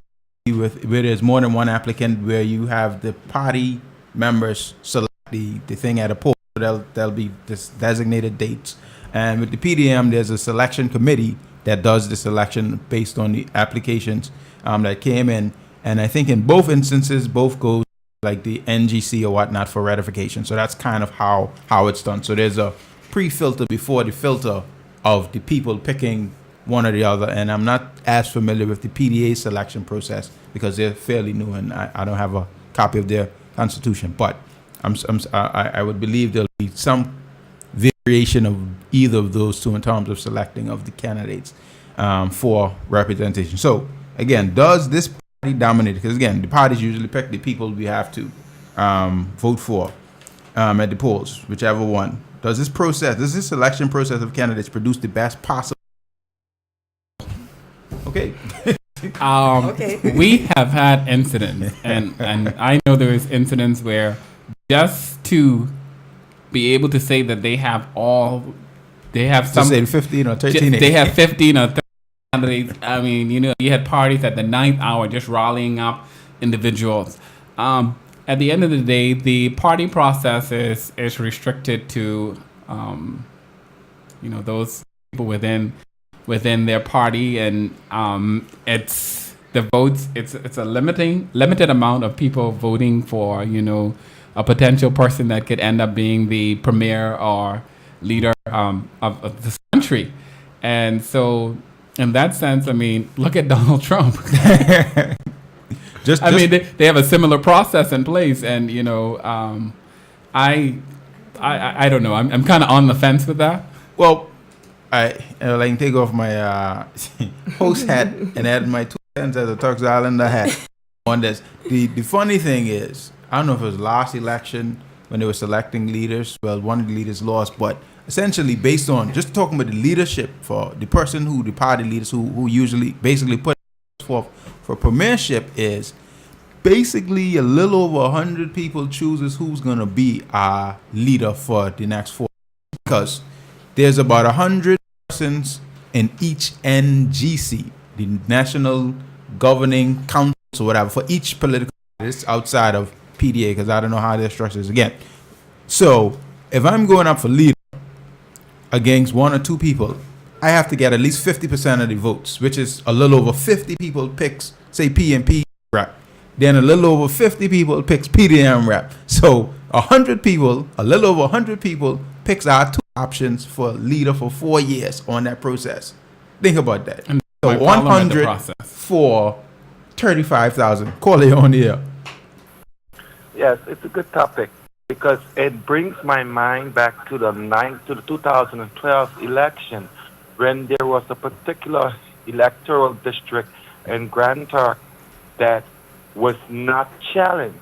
where there's more than one applicant, where you have the party members select the thing at a poll. There'll be this designated dates. And with the PDM, there's a selection committee that does the selection based on the applications that came in. And I think in both instances, both go like the NGC or whatnot for ratification. So that's kind of how it's done. So there's a pre-filter before the filter of the people picking one or the other. And I'm not as familiar with the PDA selection process because they're fairly new and I don't have a copy of their constitution. But I would believe there'll be some variation of either of those two in terms of selecting of the candidates for representation. So again, does this party dominate? Because again, the parties usually pick the people we have to vote for at the polls, whichever one. Does this selection process of candidates produce the best possible? Okay. We have had incidents, and I know there is incidents where just to be able to say that they have some, say 15 or 13. They have 15 or 13 candidates. I mean, you had parties at the 9th hour just rallying up individuals. At the end of the day, the party process is restricted to, those people within their party, and it's the votes. It's a limited amount of people voting for a potential person that could end up being the premier or leader of this country. And so, in that sense, I mean, look at Donald Trump. They have a similar process in place, and I I don't know. I'm kind of on the fence with that. Well, I can take off my host hat and add my 2 cents as a Turks Islander hat on this. The funny thing is, I don't know if it was last election when they were selecting leaders. Well, one of the leaders lost, but essentially based on just talking about the leadership for the person who the party leaders who usually basically put forth for premiership is basically a little over 100 people chooses who's going to be our leader for the next 4 years, because there's about 100 persons in each NGC, the National Governing Council or whatever, for each political party outside of PDA, because I don't know how their structure is again. So if I'm going up for leader against 1 or 2 people, I have to get at least 50% of the votes, which is a little over 50 people picks, say, PNP rep. Then a little over 50 people picks PDM rep. So 100 people, a little over 100 people picks our 2 options for leader for 4 years on that process. Think about that. And so 100 for 35,000. Call it on the air. Yes, it's a good topic because it brings my mind back to the 2012 election when there was a particular electoral district in Grand Turk that was not challenged.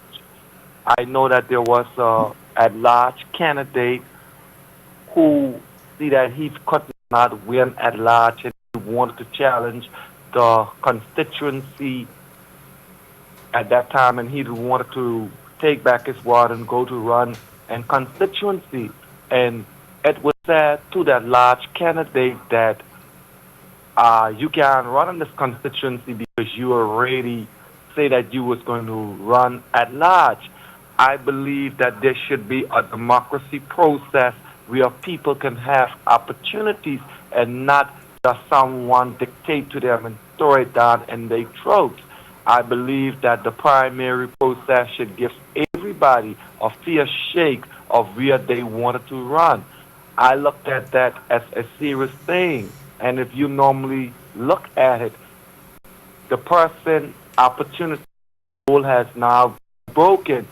I know that there was a at-large candidate who see that he could not win at large and he wanted to challenge the constituency at that time, and he wanted to take back his word and go to run and constituency. And it was said to that large candidate that you can run in this constituency because you already say that you was going to run at large. I believe that there should be a democracy process where people can have opportunities and not just someone dictate to them and throw it down in their throats. I believe that the primary process should give everybody a fair shake of where they wanted to run. I looked at that as a serious thing. And if you normally look at it, the person opportunity goal has now broken.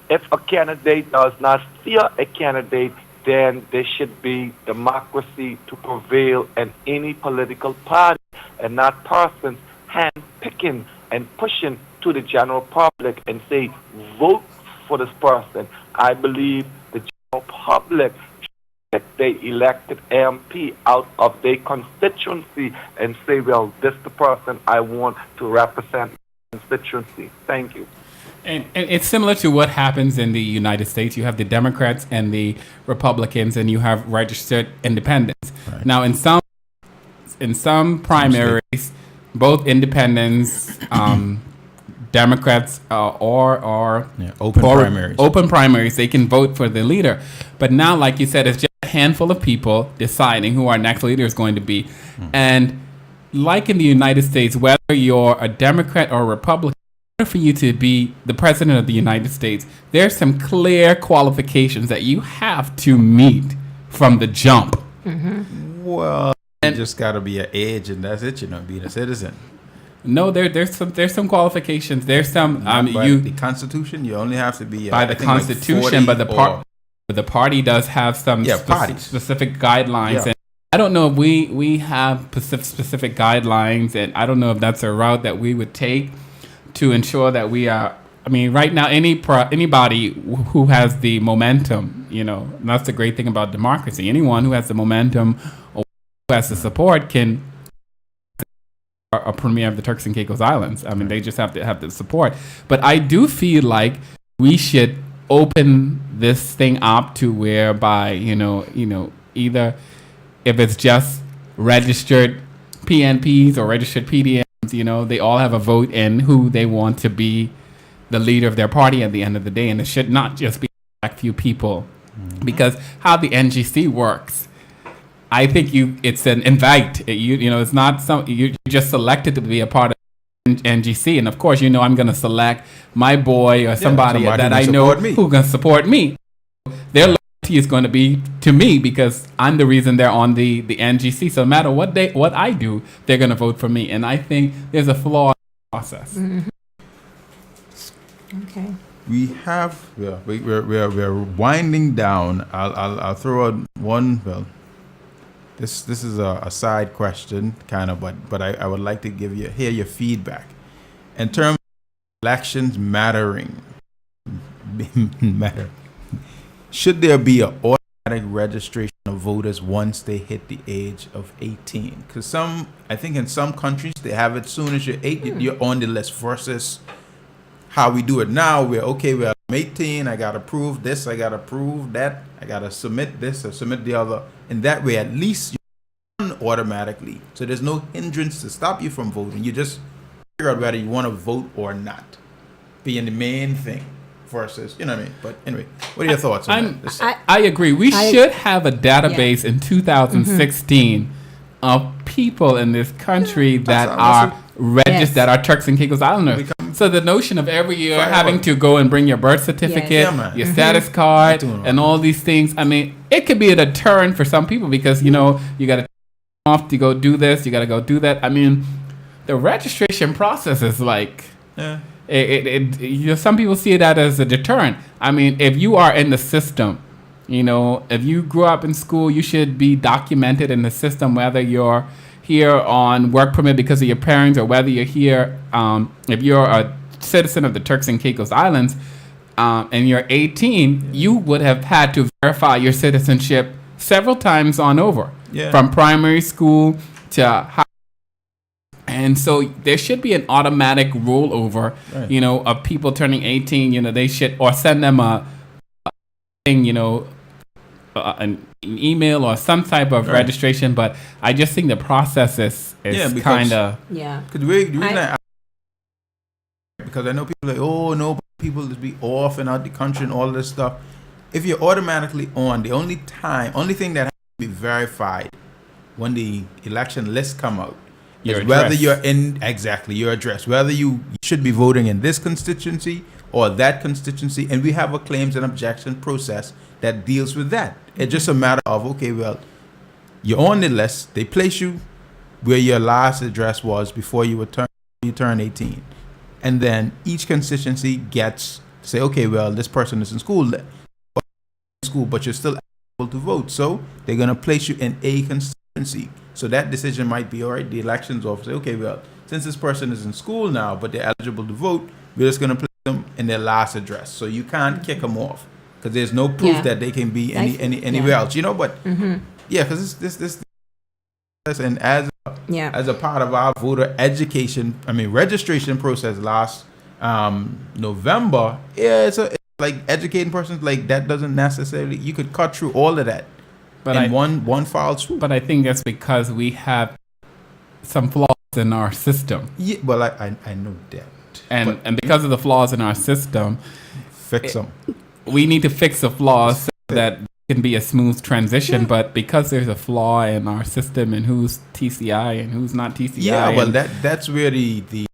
If a candidate does not fear a candidate, then there should be democracy to prevail in any political party and not persons hand-picking and pushing to the general public and say, vote for this person. I believe the general public that they elected MP out of their constituency and say, well, this is the person I want to represent my constituency. Thank you. And it's similar to what happens in the United States. You have the Democrats and the Republicans, and you have registered independents. Right. Now, in some primaries, both independents, Democrats, or open primaries, they can vote for the leader. But now, like you said, it's just a handful of people deciding who our next leader is going to be. And like in the United States, whether you're a Democrat or a Republican, for you to be the president of the United States, there's some clear qualifications that you have to meet from the jump. Well, you just got to be an age, and that's it. Being a citizen. No, there's some qualifications. There's some the Constitution. You only have to be by the Constitution, like but the party does have some specific guidelines. Yeah. And I don't know if we have specific guidelines, and I don't know if that's a route that we would take to ensure that we are. I mean, right now, anybody who has the momentum, and that's the great thing about democracy. Anyone who has the momentum or who has the support can a premier of the Turks and Caicos Islands. I mean, they just have to have the support. But I do feel like we should open this thing up to whereby, either if it's just registered PNPs or registered PDMs, they all have a vote in who they want to be the leader of their party at the end of the day. And it should not just be a few people. Because how the NGC works, I think it's an invite. It's not you're just selected to be a part of NGC. And of course, I'm going to select my boy or somebody that I know who's going to support me. Their loyalty is going to be to me because I'm the reason they're on the NGC. So no matter what I do, they're going to vote for me. And I think there's a flaw in the process. Okay. we have, yeah, we're winding down. I'll throw out one. Well, this is a side question, kind of, but I would like to hear your feedback in terms of elections mattering. Matter. Should there be an automatic registration of voters once they hit the age of 18? Because I think in some countries they have it soon as you're 8, you're on the list versus how we do it now. I'm 18, I gotta prove this, I gotta prove that, I gotta submit this or submit the other. And that way, at least you're done automatically. So there's no hindrance to stop you from voting. You just figure out whether you want to vote or not, being the main thing. Versus, you know what I mean? But anyway, what are your thoughts on that? I agree. We should have a database in 2016 of people in this country that are registered, that are Turks and Caicos Islanders. So the notion of every year having to go and bring your birth certificate, your status card, and all these things, I mean, it could be a deterrent for some people because, you know, you got to off to go do this, you got to go do that. I mean, the registration process is like... some people see that as a deterrent. I mean, if you are in the system, you know, if you grew up in school, you should be documented in the system, whether you're here on work permit because of your parents or whether you're here, if you're a citizen of the Turks and Caicos Islands and you're 18, you would have had to verify your citizenship several times on over, from primary school to high. And so there should be an automatic rollover, you know, of people turning 18. You know, they should, or send them a thing, you know, an email or some type of registration. But I just think the process is kind of because I know people like, oh no, people to be off and out the country and all this stuff. If you're automatically on, the only thing that has to be verified when the election lists come out. Is whether you're in your address, whether you should be voting in this constituency or that constituency, and we have a claims and objection process that deals with that. It's just a matter of, okay, well, you're on the list, they place you where your last address was before you turn 18, and then each constituency gets to say, okay, well, this person is in school, but you're still able to vote, so they're going to place you in a constituency. So that decision might be, all right, the elections officer, okay, well, since this person is in school now, but they're eligible to vote, we're just going to place them in their last address. So you can't kick them off because there's no proof that they can be anywhere else, you know, but because this and as a part of our voter education, registration process last November, it's like educating persons, like that doesn't necessarily, you could cut through all of that. But one foul swoop. But I think that's because we have some flaws in our system. Yeah, well, I know that. And because of the flaws in our system, fix them. We need to fix the flaws so that it can be a smooth transition. But because there's a flaw in our system and who's TCI and who's not TCI. Yeah, well, that's where the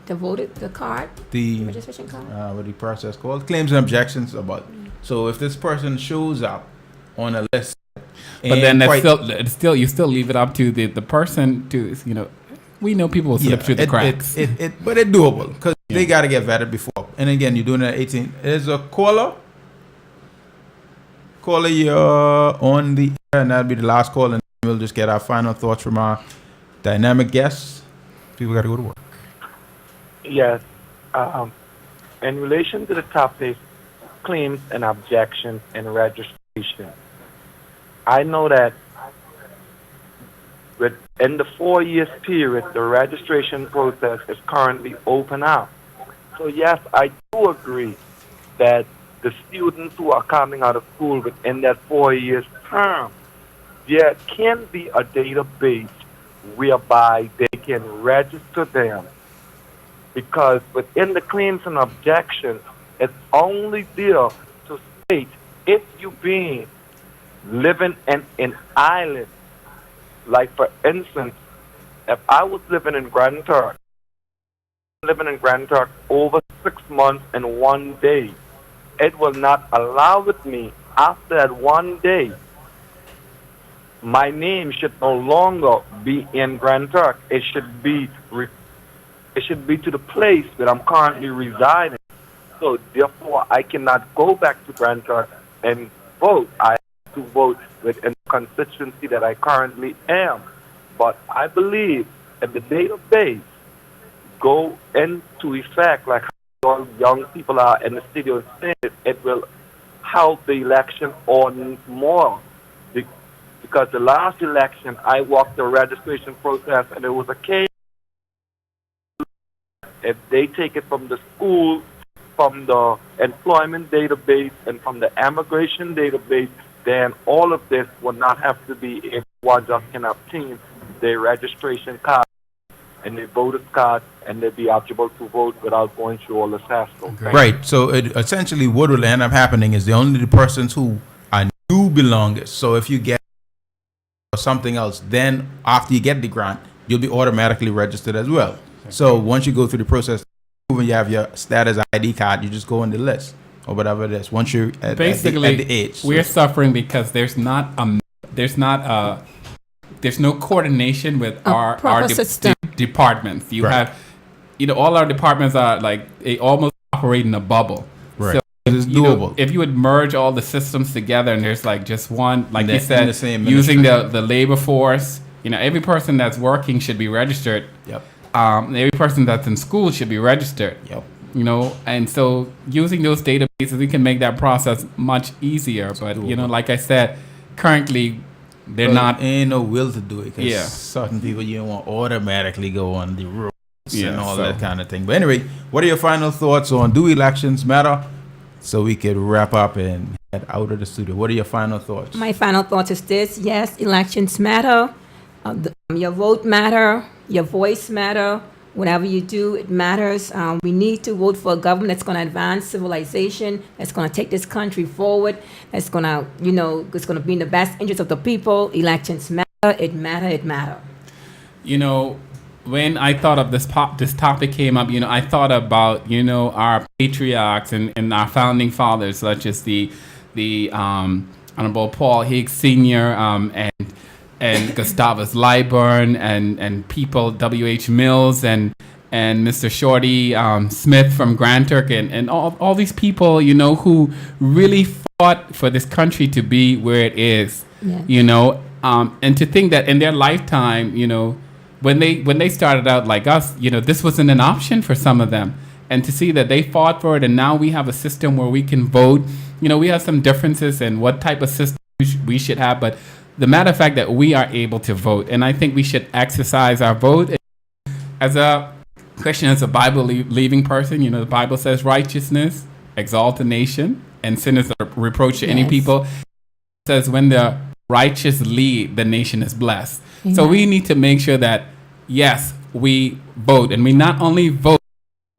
registration card. What the process called? Claims and objections about. So if this person shows up on a list, but then that's still you still leave it up to the person to, you know, we know people will slip through the cracks. But it's doable because they got to get vetted before. And again, you're doing it at 18. There's a caller. You're on the air, and that'll be the last call, and we'll just get our final thoughts from our dynamic guests. People got to go to work. Yes. In relation to the topic, claims and objections and registration, I know that in the 4 years period, the registration process is currently open up. So yes, I do agree that the students who are coming out of school within that 4 years term, there can be a database whereby they can register them. Because within the claims and objections, it's only there to state if you've been living in an island. Like, for instance, if I was living in Grand Turk over 6 months and 1 day, it will not allow with me after that 1 day. My name should no longer be in Grand Turk. It should be It should be to the place where I'm currently residing. So therefore, I cannot go back to Grand Turk and vote. I have to vote within the constituency that I currently am. But I believe if the database go into effect, like how all young people are in the city of saying, it will help the election on more. Because the last election, I walked the registration process, and it was a case. If they take it from the school, from the employment database, and from the immigration database, then all of this will not have to be if one just can obtain their registration card and their voter's card, and they'll be eligible to vote without going through all the hassle. Right. So essentially what will end up happening is the persons who are new belongers. So if you get something else, then after you get the grant, you'll be automatically registered as well. So once you go through the process, when you have your status ID card, you just go on the list or whatever it is. Once you're at the age, we're suffering because there's no coordination with our departments. You have, all our departments are like they almost operate in a bubble. Right. So it's doable. If you would merge all the systems together and there's like just one, like you said, the same using the labor force, every person that's working should be registered. Yep. Every person that's in school should be registered. Yep. And so using those databases, we can make that process much easier. But, like I said, currently they're not. Ain't no will to do it. Yeah. Certain people you don't want automatically go on the roads and all that kind of thing. But anyway, what are your final thoughts on do elections matter? So we could wrap up and head out of the studio. What are your final thoughts? My final thought is this: yes, elections matter. Your vote matter. Your voice matter. Whatever you do, it matters. We need to vote for a government that's going to advance civilization, that's going to take this country forward, that's going to, it's going to be in the best interest of the people. Elections matter. It matter. It matter. When I thought of this topic came up, I thought about, our patriots and our founding fathers, such as the Honorable Paul Higgs Sr. And Gustavus Lyburn and people W.H. Mills and Mr. Shorty Smith from Grand Turk and all these people, who really fought for this country to be where it is, and to think that in their lifetime, when they started out like us, this wasn't an option for some of them. And to see that they fought for it and now we have a system where we can vote, we have some differences in what type of system we should have, but the matter of fact that we are able to vote, and I think we should exercise our vote. As a Christian, as a Bible-believing person, the Bible says righteousness exalt a nation, and sin is a reproach to any people. It says when the righteous lead, the nation is blessed. Amen. So we need to make sure that, yes, we vote, and we not only vote,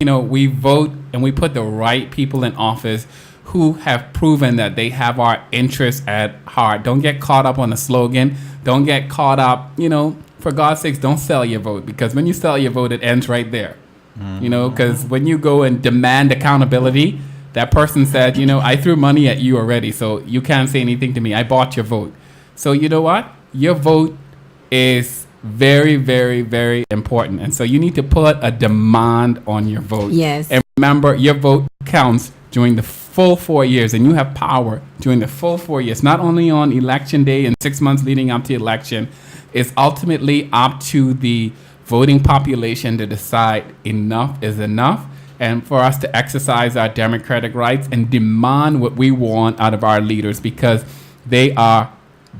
we vote and we put the right people in office who have proven that they have our interests at heart. Don't get caught up on a slogan. Don't get caught up, for God's sakes, don't sell your vote, because when you sell your vote, it ends right there. Because when you go and demand accountability, that person said, I threw money at you already, so you can't say anything to me. I bought your vote. So you know what? Your vote is very, very, very important. And so you need to put a demand on your vote. Yes. And remember, your vote counts during the full 4 years, and you have power during the full 4 years, not only on election day and 6 months leading up to election. It's ultimately up to the voting population to decide enough is enough, and for us to exercise our democratic rights and demand what we want out of our leaders, because they are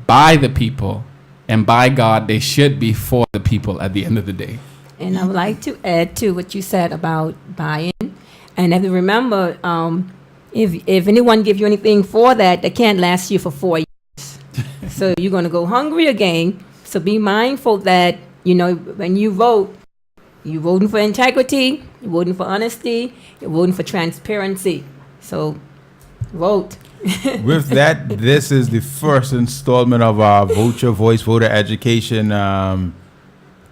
by the people, and by God, they should be for the people at the end of the day. And I would like to add to what you said about buy-in. And if you remember, if anyone gives you anything for that, they can't last you for 4 years. So you're going to go hungry again. So be mindful that, when you vote, you're voting for integrity, you're voting for honesty, you're voting for transparency. So vote. With that, this is the first installment of our Vote Your Voice voter education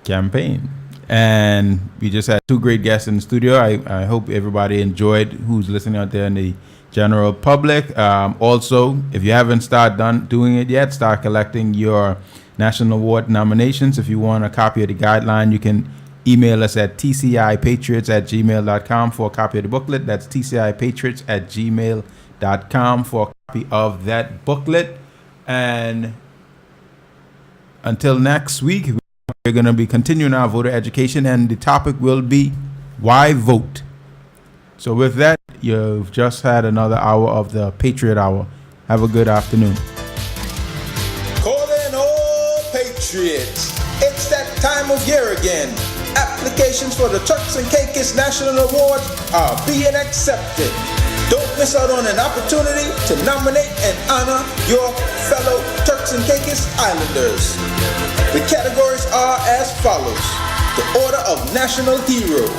campaign. And we just had two great guests in the studio. I hope everybody enjoyed, who's listening out there in the general public. Also, if you haven't started doing it yet, start collecting your National Award nominations. If you want a copy of the guideline, you can email us at tcipatriots@gmail.com for a copy of the booklet. That's tcipatriots@gmail.com for a copy of that booklet. And until next week, we're going to be continuing our voter education, and the topic will be why vote. So with that, you've just had another hour of the Patriot Hour. Have a good afternoon. Calling all Patriots. It's that time of year again. Applications for the Turks and Caicos National Award are being accepted. Don't miss out on an opportunity to nominate and honor your fellow Turks and Caicos Islanders. The categories are as follows: the Order of National Hero,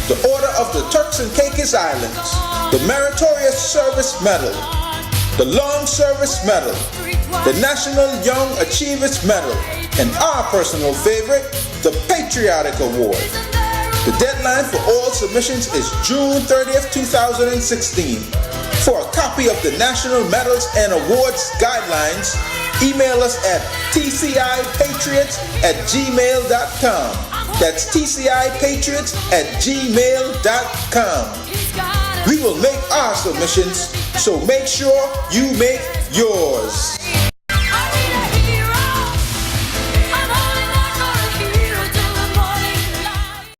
the Order of the Turks and Caicos Islands, the Meritorious Service Medal, the Long Service Medal, the National Young Achievers Medal, and our personal favorite, the Patriotic Award. The deadline for all submissions is June 30th, 2016. For a copy of the National Medals and Awards Guidelines, email us at tcipatriots@gmail.com. That's tcipatriots@gmail.com. We will make our submissions, so make sure you make yours.